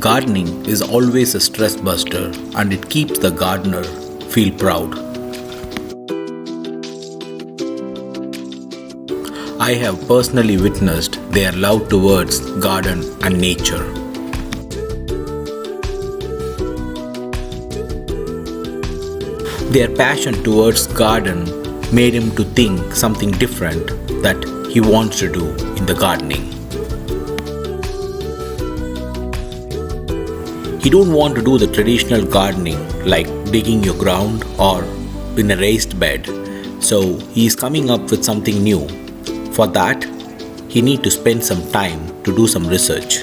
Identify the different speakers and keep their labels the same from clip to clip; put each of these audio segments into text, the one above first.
Speaker 1: Gardening is always a stress buster and it keeps the gardener feel proud. I have personally witnessed their love towards garden and nature. Their passion towards garden made him to think something different that he wants to do in the gardening. He don't want to do the traditional gardening like digging your ground or in a raised bed. So he is coming up with something new. For that, he need to spend some time to do some research.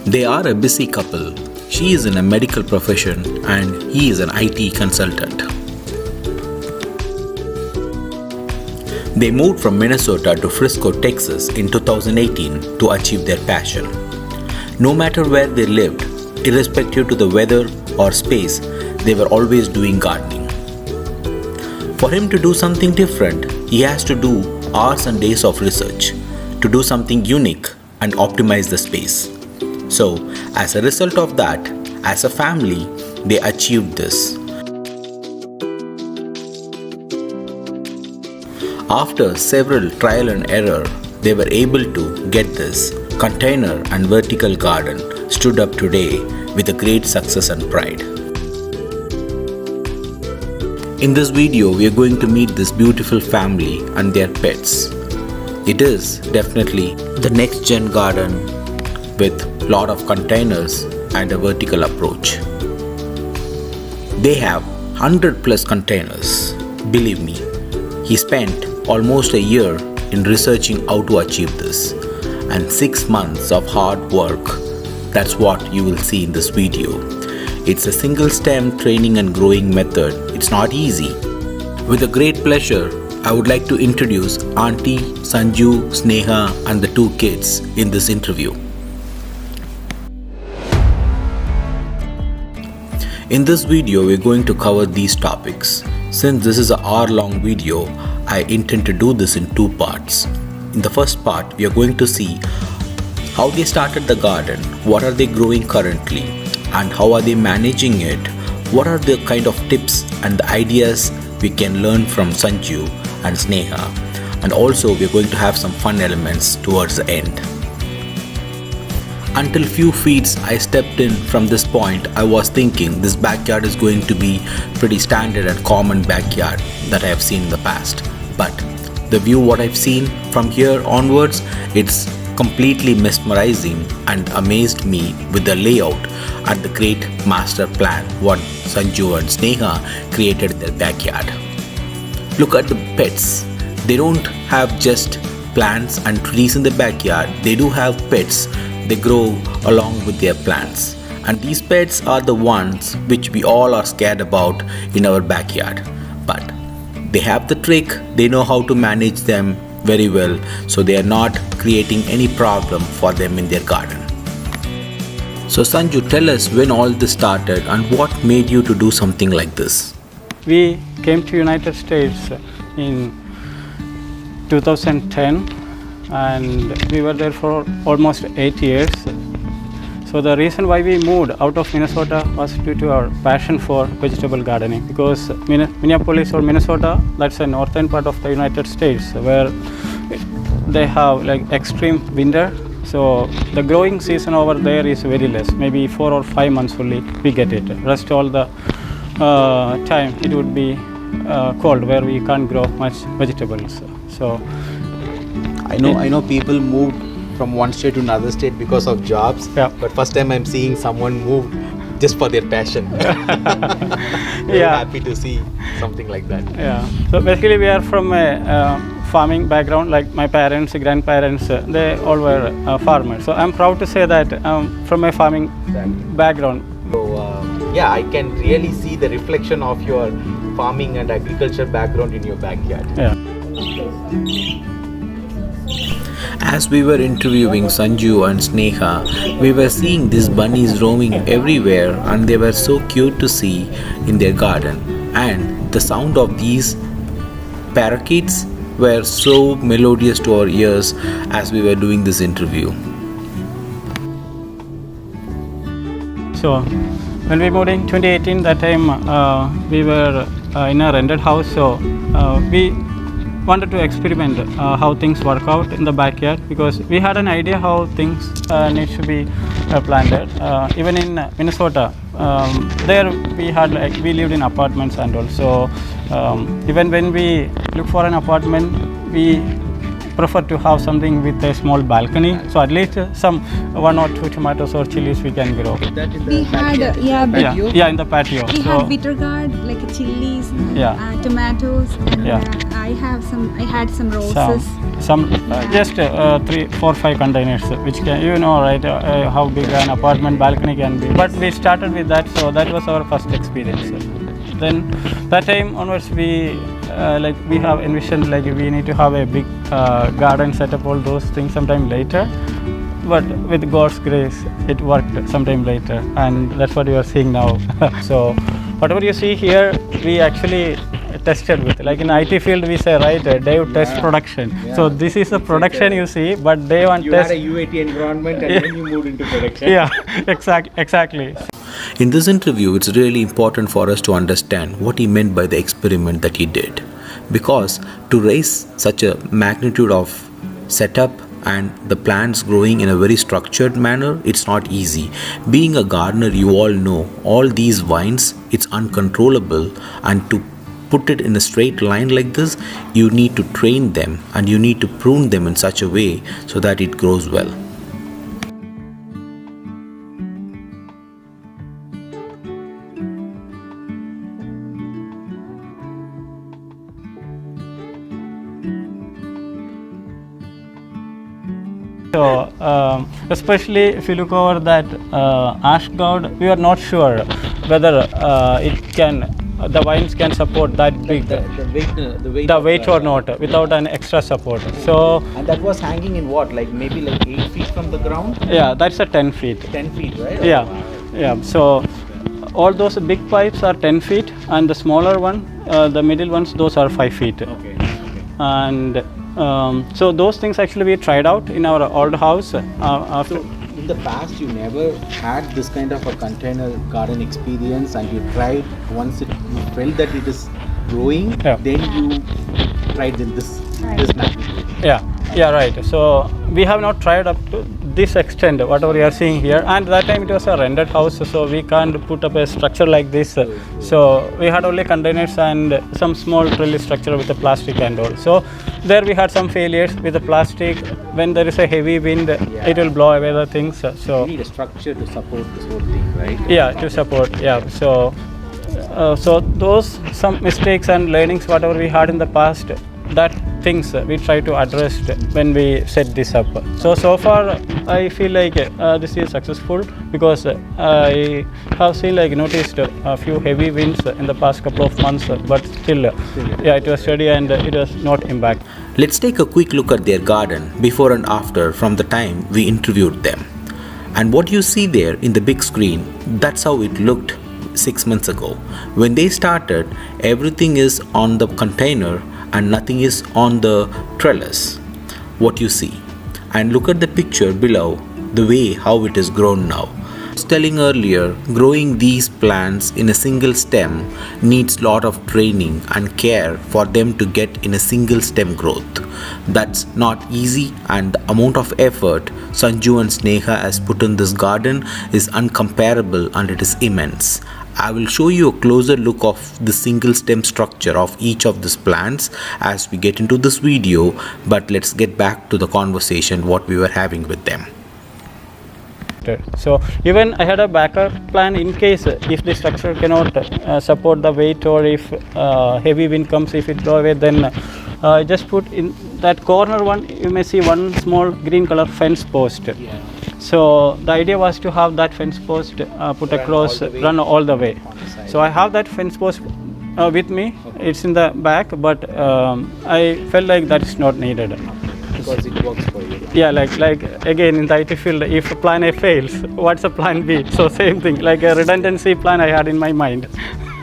Speaker 1: They are a busy couple. She is in a medical profession and he is an IT consultant. They moved from Minnesota to Frisco, Texas in 2018 to achieve their passion. No matter where they lived, irrespective to the weather or space, they were always doing gardening. For him to do something different, he has to do hours and days of research to do something unique and optimize the space. So, as a result of that, as a family, they achieved this. After several trial and error, they were able to get this container and vertical garden stood up today with a great success and pride. In this video, we are going to meet this beautiful family and their pets. It is definitely the NexGen garden with lot of containers and a vertical approach. They have 100 plus containers. Believe me, he spent almost a year in researching how to achieve this, and 6 months of hard work. That's what you will see in this video. It's a single stem training and growing method. It's not easy. With a great pleasure, I would like to introduce Auntie, Sanju, Sneha and the two kids in this interview. In this video, we're going to cover these topics. Since this is an hour-long video, I intend to do this in two parts. In the first part, we are going to see how they started the garden, what are they growing currently, and how are they managing it, what are the kind of tips and the ideas we can learn from Sanju and Sneha, and also we are going to have some fun elements towards the end. Until few feet I stepped in from this point, I was thinking this backyard is going to be pretty standard and common backyard that I have seen in the past. But the view what I've seen from here onwards, it's completely mesmerizing and amazed me with the layout and the great master plan what Sanju and Sneha created in their backyard. Look at the pets. They don't have just plants and trees in the backyard. They do have pets. They grow along with their plants. And these pets are the ones which we all are scared about in our backyard. But they have the trick, they know how to manage them very well, so they are not creating any problem for them in their garden. So Sanju, tell us when all this started and what made you to do something like this?
Speaker 2: We came to United States in 2010 and we were there for almost 8 years. So the reason why we moved out of Minnesota was due to our passion for vegetable gardening, because Minneapolis or Minnesota, that's the northern part of the United States where they have like extreme winter. So the growing season over there is very less, maybe 4 or 5 months only we get it. Rest all the time it would be cold where we can't grow much vegetables. So
Speaker 3: I know people moved from one state to another state because of jobs,
Speaker 2: yeah.
Speaker 3: But first time I'm seeing someone move just for their passion. Very
Speaker 2: Yeah.
Speaker 3: happy to see something like that.
Speaker 2: Yeah. So basically we are from a farming background, like my parents, grandparents, they all were farmers. So I'm proud to say that from a farming background.
Speaker 3: So yeah, I can really see the reflection of your farming and agriculture background in your backyard.
Speaker 2: Yeah.
Speaker 1: As we were interviewing Sanju and Sneha, we were seeing these bunnies roaming everywhere and they were so cute to see in their garden. And the sound of these parakeets were so melodious to our ears as we were doing this interview.
Speaker 2: So when we moved in 2018, that time we were in a rented house. So we wanted to experiment how things work out in the backyard, because we had an idea how things need to be planted. Even in Minnesota, there we lived in apartments, and also even when we look for an apartment, we prefer to have something with a small balcony, so at least some 1 or 2 tomatoes or chilies we can grow.
Speaker 4: We had
Speaker 2: Yeah, in the patio.
Speaker 4: we had bitter gourd, like chilies, tomatoes, and I had some roses.
Speaker 2: Some just 3, 4, 5 containers, which can, right, how big an apartment balcony can be. But we started with that, so that was our first experience. Then that time onwards, we have envisioned we need to have a big garden setup, all those things sometime later. But with God's grace, it worked sometime later, and that's what you are seeing now. So whatever you see here, we actually tested with. Like in IT field, we say, right, Dave test production. Yeah. So this is a production you see, but Dave and test.
Speaker 3: You had a UAT environment, and then you moved into production.
Speaker 2: Yeah, exactly.
Speaker 1: In this interview, it's really important for us to understand what he meant by the experiment that he did. Because to raise such a magnitude of setup and the plants growing in a very structured manner, it's not easy. Being a gardener, you all know, all these vines, it's uncontrollable, and to put it in a straight line like this, you need to train them and you need to prune them in such a way so that it grows well.
Speaker 2: So especially if you look over that ash gourd, we are not sure whether the vines can support that big
Speaker 3: the
Speaker 2: weight or not without an extra support. So
Speaker 3: and that was hanging in what, maybe 8 feet from the ground?
Speaker 2: Yeah, that's a 10 feet.
Speaker 3: 10 feet, right?
Speaker 2: Yeah. So all those big pipes are 10 feet, and the smaller one, the middle ones, those are 5 feet.
Speaker 3: Okay.
Speaker 2: And so those things actually we tried out in our old house. After.
Speaker 3: So in the past, you never had this kind of a container garden experience, and you tried once you felt that it is growing, then you tried in this magnitude.
Speaker 2: Yeah, right. So we have not tried up to this extent, whatever you are seeing here. And that time it was a rented house, so we can't put up a structure like this. So we had only containers and some small trellis structure with the plastic and all. So there we had some failures with the plastic. When there is a heavy wind, it will blow away the things. So
Speaker 3: you need a structure to support this whole thing, right?
Speaker 2: Yeah, to support. Yeah. So those some mistakes and learnings, whatever we had in the past, that things we try to address when we set this up. So far I feel like this is successful, because I have seen noticed a few heavy winds in the past couple of months, but still it was steady and it was not impact.
Speaker 1: Let's take a quick look at their garden before and after from the time we interviewed them. And what you see there in the big screen, that's how it looked 6 months ago. When they started, everything is on the container and nothing is on the trellis, what you see. And look at the picture below, the way how it is grown now. I was telling earlier, growing these plants in a single stem needs lot of training and care for them to get in a single stem growth. That's not easy, and the amount of effort Sanju and Sneha has put in this garden is uncomparable, and it is immense. I will show you a closer look of the single stem structure of each of these plants as we get into this video, but let's get back to the conversation what we were having with them.
Speaker 2: So even I had a backup plan in case if the structure cannot support the weight, or if heavy wind comes, if it blow away, then I just put in that corner one, you may see one small green color fence post. So the idea was to have that fence post put across, run all the way. So I have that fence post with me. It's in the back, but I felt like that is not needed.
Speaker 3: Because it works for you.
Speaker 2: Yeah, like again in the IT field, if plan A fails, what's a plan B? So same thing, like a redundancy plan I had in my mind.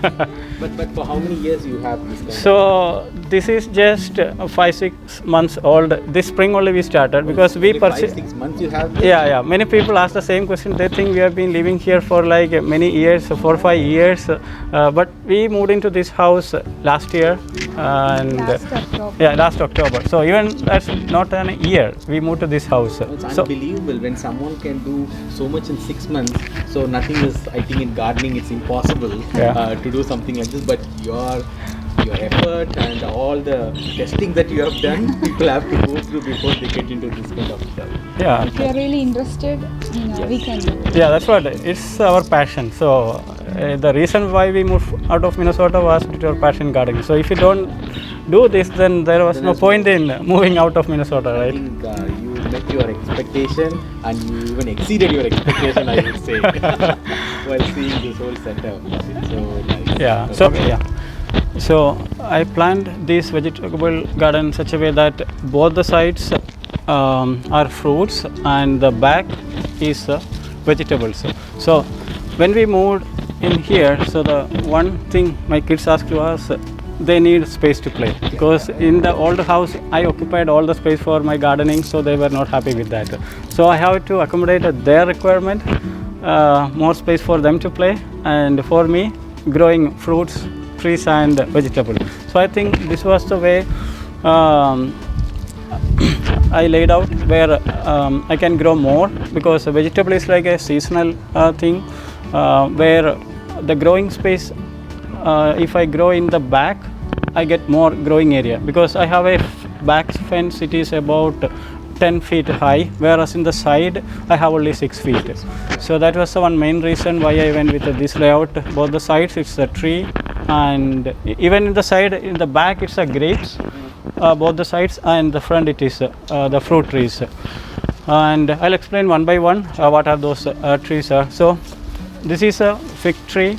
Speaker 3: But for how many years you have this kind of?
Speaker 2: So this is just 5-6 months old. This spring only we started because we
Speaker 3: Only
Speaker 2: purchased.
Speaker 3: 5-6 months you have this?
Speaker 2: Yeah. Many people ask the same question. They think we have been living here for like many years, 4-5 years. But we moved into this house last year, and
Speaker 4: Last October.
Speaker 2: yeah, last October. So even that's not an year. We moved to this house.
Speaker 3: It's
Speaker 2: So
Speaker 3: unbelievable when someone can do so much in 6 months. So nothing is, I think in gardening it's impossible to do something like this. But your effort and all the testing that you have done, people have to go through before they get into this kind of stuff.
Speaker 2: yeah.
Speaker 4: If you're really interested, we can do it.
Speaker 2: Yeah, that's what it's our passion. So the reason why we moved out of Minnesota was due to our passion gardening. So if you don't do this, then there was no point in moving out of Minnesota,
Speaker 3: I
Speaker 2: right?
Speaker 3: think you met your expectation and you even exceeded your expectation, I would say, while seeing this whole setup. It's so nice.
Speaker 2: Yeah. So so I planned this vegetable garden in such a way that both the sides are fruits and the back is vegetables. So when we moved in here, so the one thing my kids asked to us, they need space to play, because in the old house I occupied all the space for my gardening, so they were not happy with that. So I have to accommodate their requirement, more space for them to play, and for me growing fruits, trees and vegetables. So I think this was the way I laid out where I can grow more, because a vegetable is like a seasonal thing, where the growing space, if I grow in the back, I get more growing area, because I have a back fence. It is about 10 feet high, whereas in the side I have only 6 feet. So that was the one main reason why I went with this layout. Both the sides it's a tree, and even in the side, in the back it's a grapes, both the sides, and the front it is the fruit trees. And I'll explain one by one what are those trees are. So this is a fig tree.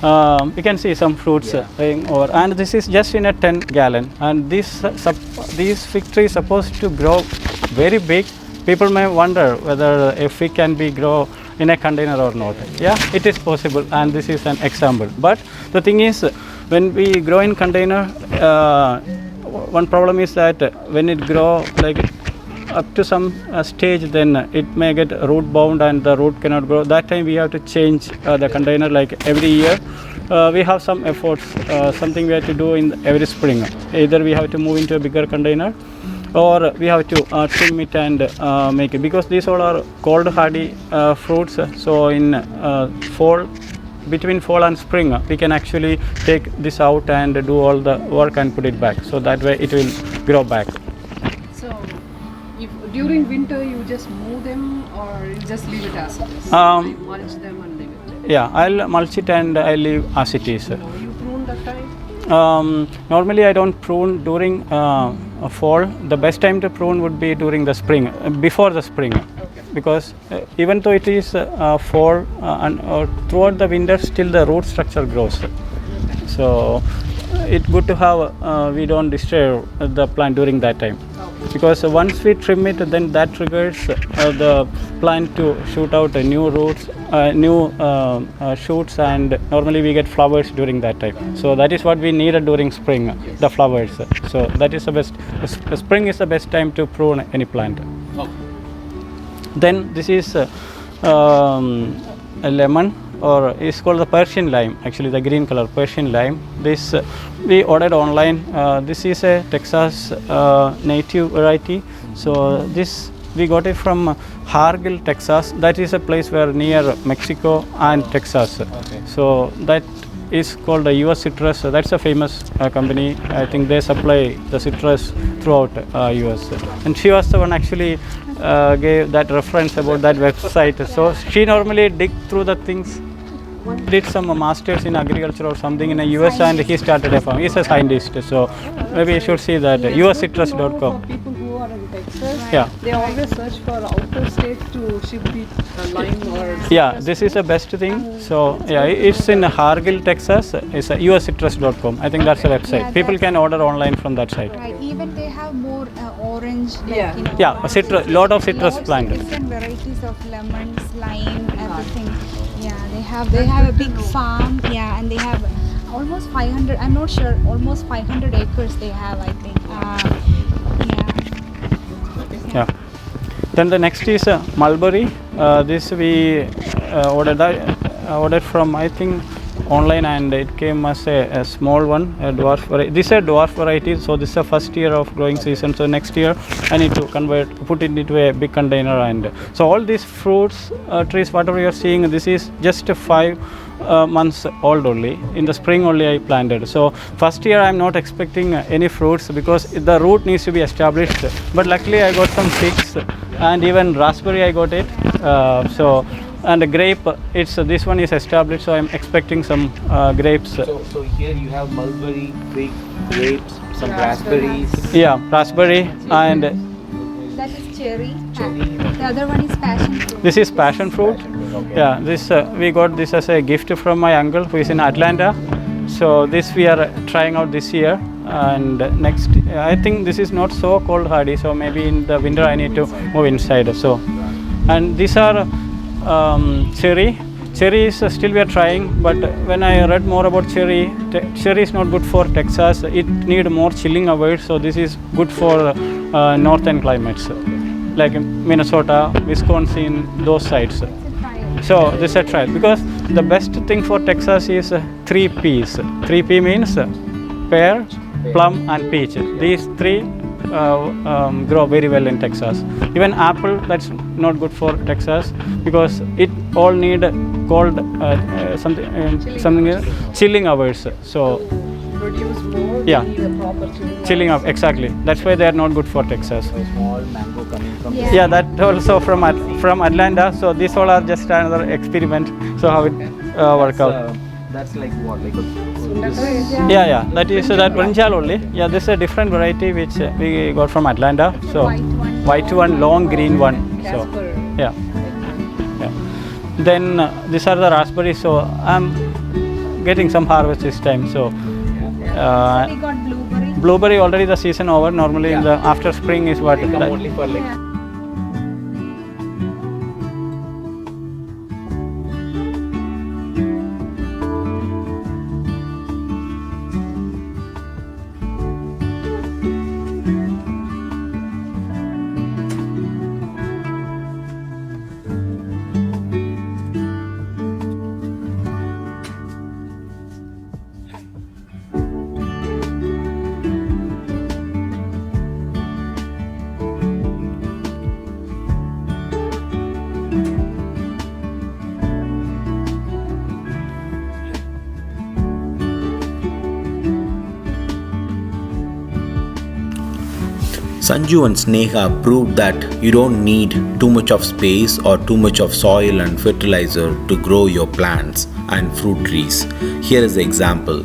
Speaker 2: You can see some fruits laying over, and this is just in a 10-gallon, and these fig tree is supposed to grow very big. People may wonder whether a fig can be grow in a container or not. Yeah, it is possible, and this is an example. But the thing is, when we grow in container, one problem is that when it grow like up to some stage, then it may get root bound and the root cannot grow. That time we have to change the container like every year. We have some efforts, something we have to do in every spring. Either we have to move into a bigger container, or we have to trim it and make it, because these all are cold hardy fruits. So in fall, between fall and spring, we can actually take this out and do all the work and put it back, so that way it will grow back.
Speaker 5: So, if during winter you just move them, or you just leave it as it is?
Speaker 2: Um,
Speaker 5: You mulch them and leave it.
Speaker 2: Yeah, I'll mulch it and I leave as it is.
Speaker 5: So you prune that time?
Speaker 2: Normally I don't prune during fall. The best time to prune would be during the spring, before the spring. Because even though it is fall and throughout the winter, still the root structure grows. So it's good to have, we don't disturb the plant during that time. Because once we trim it, then that triggers the plant to shoot out new roots, new shoots, and normally we get flowers during that time. So that is what we needed during spring, the flowers. So that is the best. Spring is the best time to prune any plant. Then this is a lemon, or it's called the Persian lime, actually the green color Persian lime. This we ordered online. This is a Texas native variety. So this we got it from Hargill, Texas. That is a place where near Mexico and Texas. So that is called the US Citrus. That's a famous company. I think they supply the citrus throughout US. And she was the one actually gave that reference about that website. So she normally dig through the things. Did some masters in agriculture or something in the US, and he started a farm. He's a scientist, so maybe you should see that uscitrus.com.
Speaker 5: For people who are in Texas,
Speaker 2: Yeah.
Speaker 5: they always search for outer states to ship the lime or.
Speaker 2: Yeah, this is the best thing. So yeah, it's in Hargill, Texas. It's uscitrus.com. I think that's the website.
Speaker 4: Yeah,
Speaker 2: People can order online from that site.
Speaker 4: Right, even they have more orange, like,
Speaker 5: Yeah.
Speaker 4: you know,
Speaker 2: Yeah, a citrus, lot of citrus
Speaker 4: lots
Speaker 2: plant.
Speaker 4: of different varieties of lemons, lime, everything. Yeah, they have a big farm. Yeah, and they have almost 500. I'm not sure. Almost 500 acres they have, I think.
Speaker 2: Yeah. Then the next is mulberry. This we ordered from, I think, online, and it came as a small one, a dwarf variety. This is a dwarf variety, so this is the first year of growing season. So next year I need to put it into a big container. And so all these fruits, trees, whatever you are seeing, this is just 5 months old only. In the spring only I planted. So first year I am not expecting any fruits because the root needs to be established. But luckily I got some figs, and even raspberry I got it. And the grape, this one is established, so I'm expecting some grapes.
Speaker 3: So here you have mulberry, fig, grapes, some raspberries.
Speaker 2: Yeah, raspberry, and
Speaker 4: That is cherry. The other one is passion fruit.
Speaker 2: this is passion fruit.
Speaker 3: Okay.
Speaker 2: Yeah, this we got this as a gift from my uncle who is in Atlanta. So this we are trying out this year, and next I think this is not so cold hardy. So maybe in the winter I need to move inside. So, and these are cherry. Cherry is still we are trying, but when I read more about cherry, cherry is not good for Texas. It need more chilling hours. So this is good for northern climates like Minnesota, Wisconsin, those sides. So this is a trial, because the best thing for Texas is 3 P's. 3 P means pear, plum and peach. These 3 grow very well in Texas. Even apple, that's not good for Texas because it all need cold chilling hours. So
Speaker 5: Produce more.
Speaker 2: Yeah.
Speaker 5: They need a proper
Speaker 2: chilling up, exactly. That's why they are not good for Texas.
Speaker 3: Small mango coming from
Speaker 4: Yeah.
Speaker 2: Yeah, that also from Atlanta. So these all are just another experiment. So how it work out.
Speaker 3: That's like what? Like
Speaker 2: Yeah, that is that brinjal only. Yeah, this is a different variety which we got from Atlanta. So white one, long green one. So
Speaker 5: Casper.
Speaker 2: yeah. Then these are the raspberries. So I'm getting some harvest this time. So
Speaker 4: We got blueberry.
Speaker 2: blueberry already the season over. Normally in the after spring is what.
Speaker 3: they come only for like
Speaker 1: Sanju and Sneha proved that you don't need too much of space or too much of soil and fertilizer to grow your plants and fruit trees. Here is the example.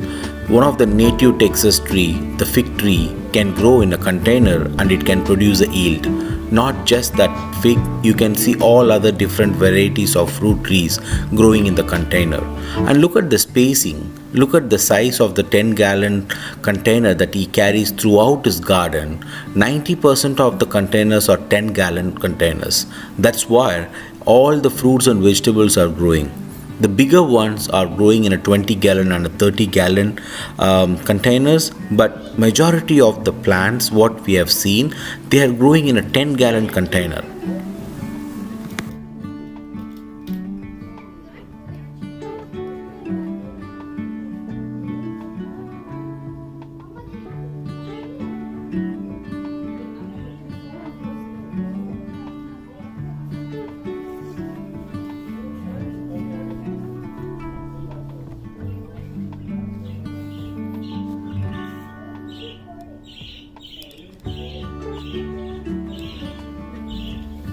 Speaker 1: One of the native Texas tree, the fig tree, can grow in a container and it can produce a yield. Not just that fig, you can see all other different varieties of fruit trees growing in the container. And look at the spacing. Look at the size of the 10-gallon container that he carries throughout his garden. 90% of the containers are 10-gallon containers. That's why all the fruits and vegetables are growing. The bigger ones are growing in a 20-gallon and a 30-gallon containers, but majority of the plants, what we have seen, they are growing in a 10-gallon container.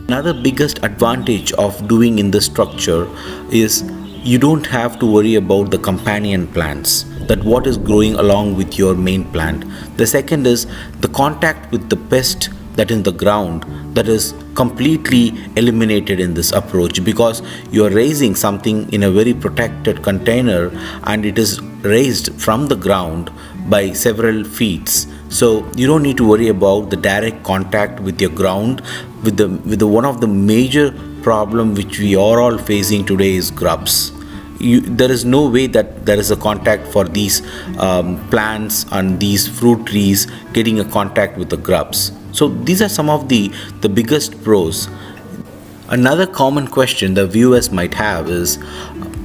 Speaker 1: Another biggest advantage of doing in this structure is you don't have to worry about the companion plants, that what is growing along with your main plant. The second is the contact with the pest that in the ground, that is completely eliminated in this approach, because you are raising something in a very protected container and it is raised from the ground by several feet. So you don't need to worry about the direct contact with your ground. With the one of the major problem which we are all facing today is grubs. there is no way that there is a contact for these plants and these fruit trees getting a contact with the grubs. So these are some of the biggest pros. Another common question the viewers might have is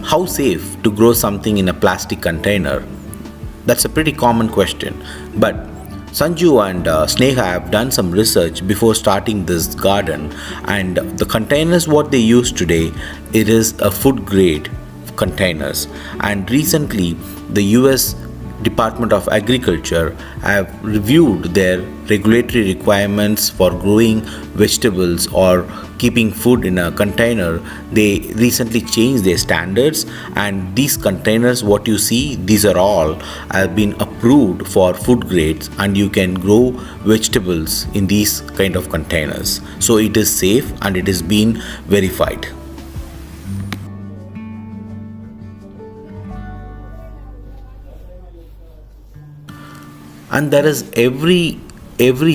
Speaker 1: how safe to grow something in a plastic container. That's a pretty common question, but Sanju and Sneha have done some research before starting this garden, and the containers what they use today, it is a food grade containers. And recently the US Department of Agriculture have reviewed their regulatory requirements for growing vegetables or keeping food in a container. They recently changed their standards, and these containers what you see, these are all have been approved for food grades, and you can grow vegetables in these kind of containers. So it is safe and it is been verified. And there is every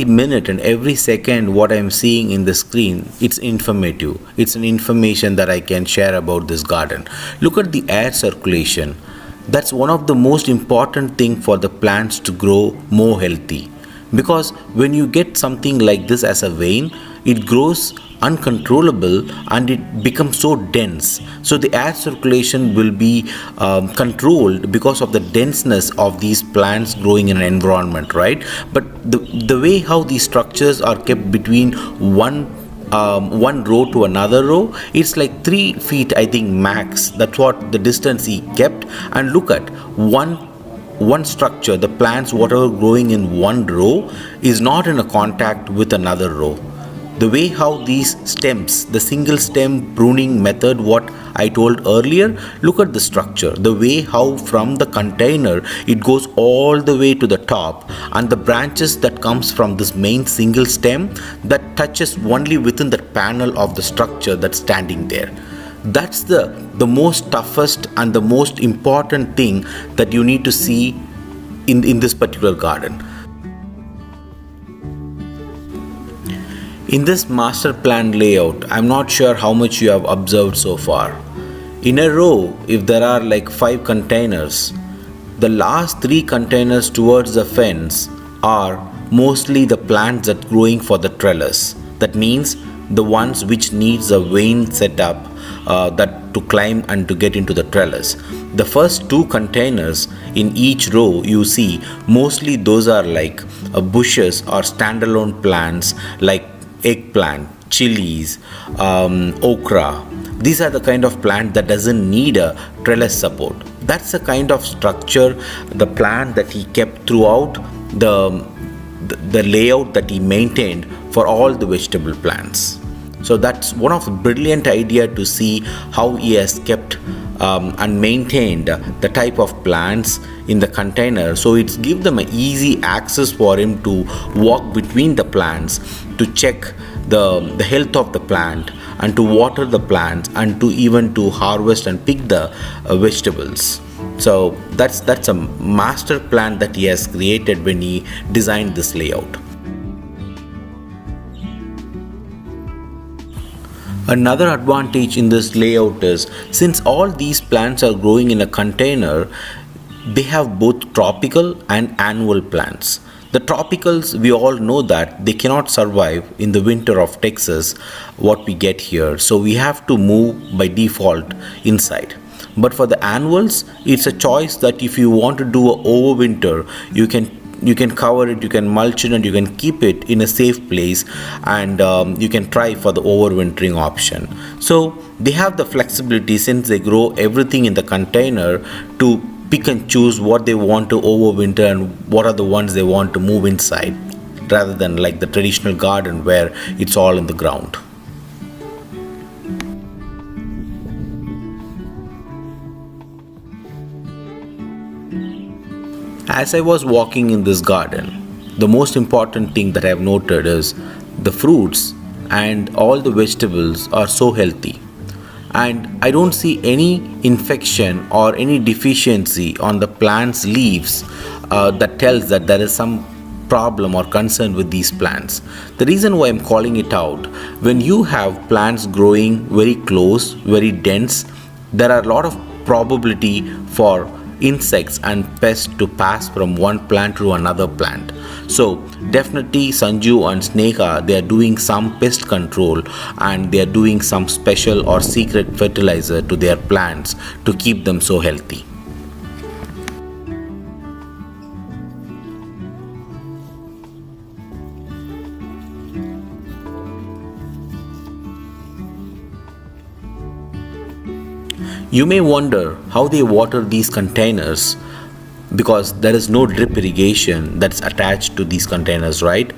Speaker 1: minute and every second what I'm seeing in the screen, it's informative. It's an information that I can share about this garden. Look at the air circulation. That's one of the most important thing for the plants to grow more healthy, because when you get something like this as a vein, it grows uncontrollable and it becomes so dense. So the air circulation will be controlled because of the denseness of these plants growing in an environment, right? But the way how these structures are kept between one row to another row, it's like 3 feet I think max. That's what the distance he kept. And look at one structure, the plants whatever growing in one row is not in a contact with another row. The way how these stems, the single stem pruning method what I told earlier, look at the structure, the way how from the container it goes all the way to the top, and the branches that comes from this main single stem that touches only within the panel of the structure that's standing there. That's the most toughest and the most important thing that you need to see in this particular garden. In this master plan layout, I'm not sure how much you have observed so far. In a row, if there are like 5 containers, the last 3 containers towards the fence are mostly the plants that growing for the trellis. That means the ones which needs a vein setup that to climb and to get into the trellis. The first 2 containers in each row you see, mostly those are like bushes or standalone plants like eggplant, chilies, okra. These are the kind of plant that doesn't need a trellis support. That's the kind of structure, the plant that he kept throughout the layout that he maintained for all the vegetable plants. So that's one of the brilliant idea to see how he has kept and maintained the type of plants in the container. So it's give them an easy access for him to walk between the plants, to check the health of the plant, and to water the plants, and to even to harvest and pick the vegetables. So that's a master plan that he has created when he designed this layout. Another advantage in this layout is, since all these plants are growing in a container, they have both tropical and annual plants. The tropicals, we all know that they cannot survive in the winter of Texas, what we get here. So we have to move by default inside. But for the annuals, it's a choice that if you want to do an overwinter, you can cover it, you can mulch it, and you can keep it in a safe place, and you can try for the overwintering option. So they have the flexibility, since they grow everything in the container, to pick and choose what they want to overwinter and what are the ones they want to move inside, rather than like the traditional garden where it's all in the ground. As I was walking in this garden, the most important thing that I have noted is the fruits and all the vegetables are so healthy. And I don't see any infection or any deficiency on the plant's leaves that tells that there is some problem or concern with these plants. The reason why I'm calling it out, when you have plants growing very close, very dense, there are a lot of probability for insects and pests to pass from one plant to another plant. So definitely Sanju and Sneha, they are doing some pest control and they are doing some special or secret fertilizer to their plants to keep them so healthy. You may wonder how they water these containers because there is no drip irrigation that's attached to these containers, right?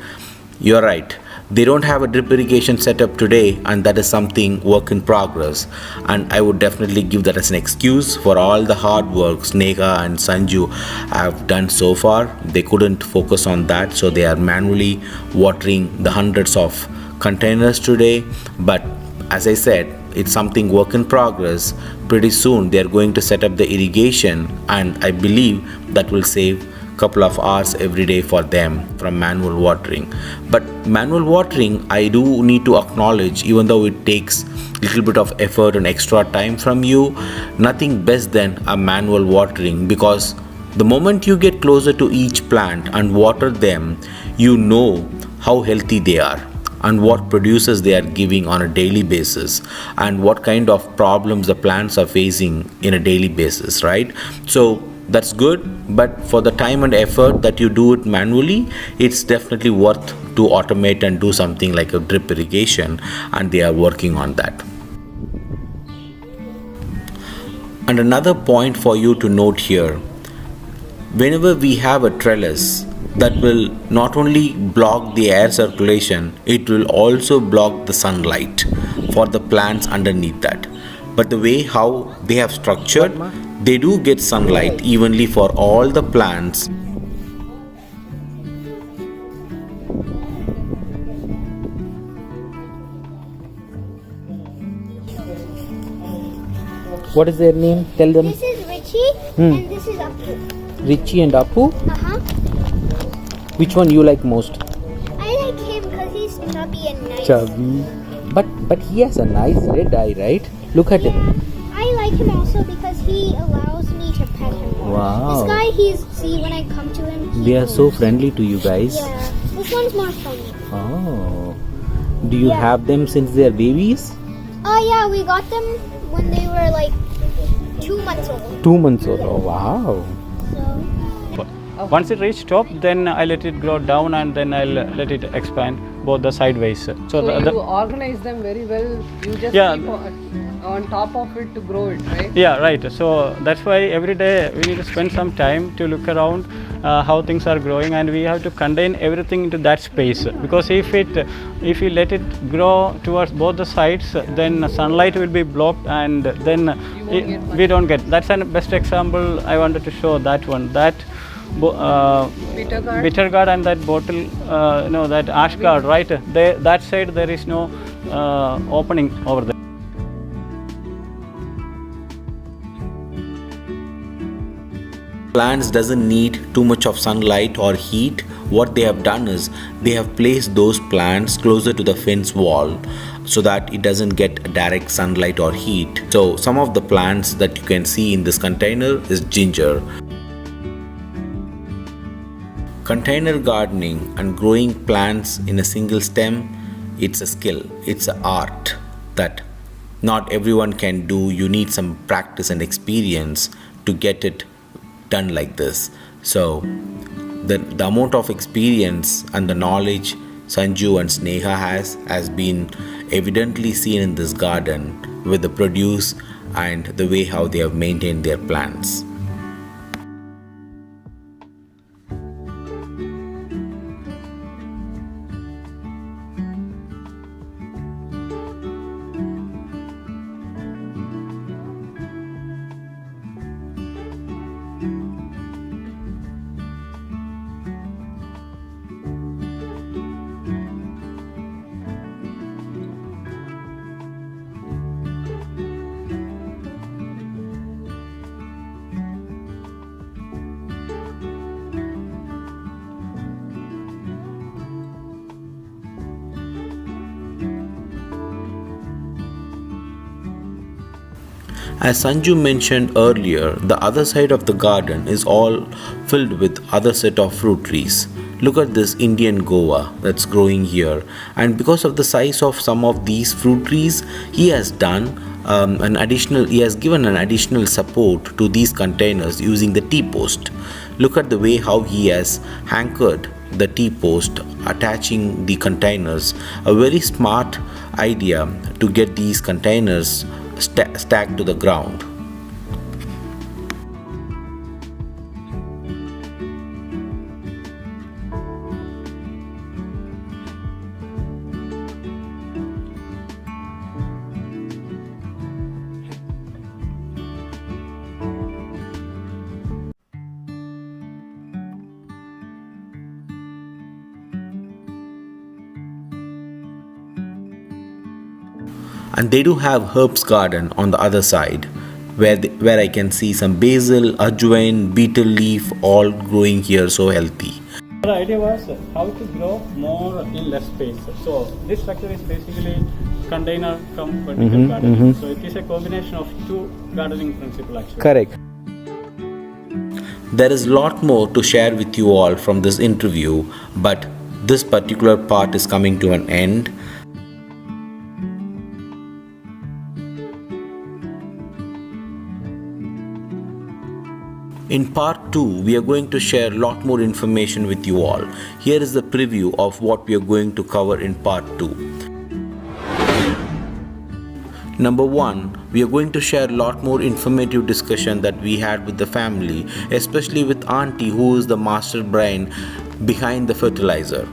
Speaker 1: You're right. They don't have a drip irrigation setup today, and that is something work in progress. And I would definitely give that as an excuse for all the hard work Sneha and Sanju have done so far. They couldn't focus on that, so they are manually watering the hundreds of containers today. But as I said, it's something work in progress. Pretty soon they are going to set up the irrigation, and I believe that will save a couple of hours every day for them from manual watering. But manual watering, I do need to acknowledge, even though it takes a little bit of effort and extra time from you, nothing best than a manual watering, because the moment you get closer to each plant and water them, you know how healthy they are and what produces they are giving on a daily basis and what kind of problems the plants are facing in a daily basis, right? So that's good, but for the time and effort that you do it manually, it's definitely worth to automate and do something like a drip irrigation, and they are working on that. And another point for you to note here, whenever we have a trellis, that will not only block the air circulation, it will also block the sunlight for the plants underneath that. But the way how they have structured, they do get sunlight evenly for all the plants.
Speaker 3: What is their name? Tell them.
Speaker 6: This is Richie and this is Appu.
Speaker 3: Richie and Appu. Which one you like most?
Speaker 6: I like him because he's chubby and nice.
Speaker 3: Chubby. But he has a nice red eye, right? Look at him.
Speaker 6: I like him also because he allows me to pet him more.
Speaker 3: Wow.
Speaker 6: This guy, see when I come to him,
Speaker 3: They are so friendly to you guys.
Speaker 6: Yeah. This one's more friendly.
Speaker 3: Oh. Do you have them since they are babies?
Speaker 6: Oh yeah, we got them when they were like 2 months old.
Speaker 3: 2 months old. Oh wow.
Speaker 2: Once it reaches top, then I let it grow down and then I'll let it expand both the sideways. So
Speaker 5: you organize them very well. You just keep on top of it to grow it, right?
Speaker 2: Yeah, right. So that's why every day we need to spend some time to look around how things are growing, and we have to contain everything into that space. Because if we let it grow towards both the sides, then sunlight will be blocked, and then we don't get. That's the best example I wanted to show. That one, that bitter gourd and that bottle, that ash gourd, right? That side there is no opening over there.
Speaker 1: Plants doesn't need too much of sunlight or heat. What they have done is they have placed those plants closer to the fence wall so that it doesn't get direct sunlight or heat. So some of the plants that you can see in this container is ginger. Container gardening and growing plants in a single stem, it's a skill, it's an art that not everyone can do. You need some practice and experience to get it done like this. So the amount of experience and the knowledge Sanju and Sneha has been evidently seen in this garden with the produce and the way how they have maintained their plants. As Sanju mentioned earlier, the other side of the garden is all filled with other set of fruit trees. Look at this Indian guava that's growing here, and because of the size of some of these fruit trees, he has given an additional support to these containers using the T-post. Look at the way how he has anchored the T-post, attaching the containers. A very smart idea to get these containers stacked to the ground. And they do have herbs garden on the other side where I can see some basil, ajwain, betel leaf all growing here so healthy.
Speaker 2: The idea was how to grow more in less space. So this structure is basically container cum vertical gardening. So it is a combination of two gardening principles actually.
Speaker 3: Correct.
Speaker 1: There is a lot more to share with you all from this interview, but this particular part is coming to an end. In part 2, we are going to share a lot more information with you all. Here is the preview of what we are going to cover in part 2. Number 1, we are going to share a lot more informative discussion that we had with the family, especially with Auntie, who is the master brain behind the fertilizer.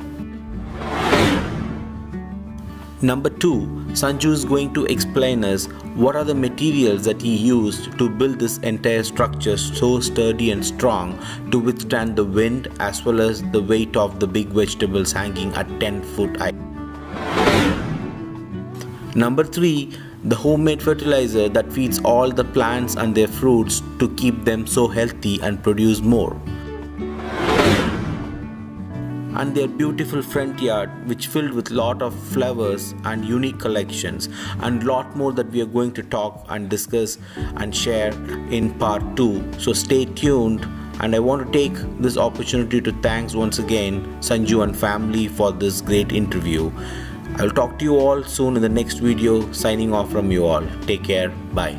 Speaker 1: Number 2, Sanju is going to explain us what are the materials that he used to build this entire structure so sturdy and strong to withstand the wind as well as the weight of the big vegetables hanging at 10-foot height. Number 3, the homemade fertilizer that feeds all the plants and their fruits to keep them so healthy and produce more. And their beautiful front yard which filled with lot of flowers and unique collections, and lot more that we are going to talk and discuss and share in part 2. So stay tuned, and I want to take this opportunity to thanks once again Sanju and family for this great interview. I will talk to you all soon in the next video. Signing off from you all. Take care. Bye.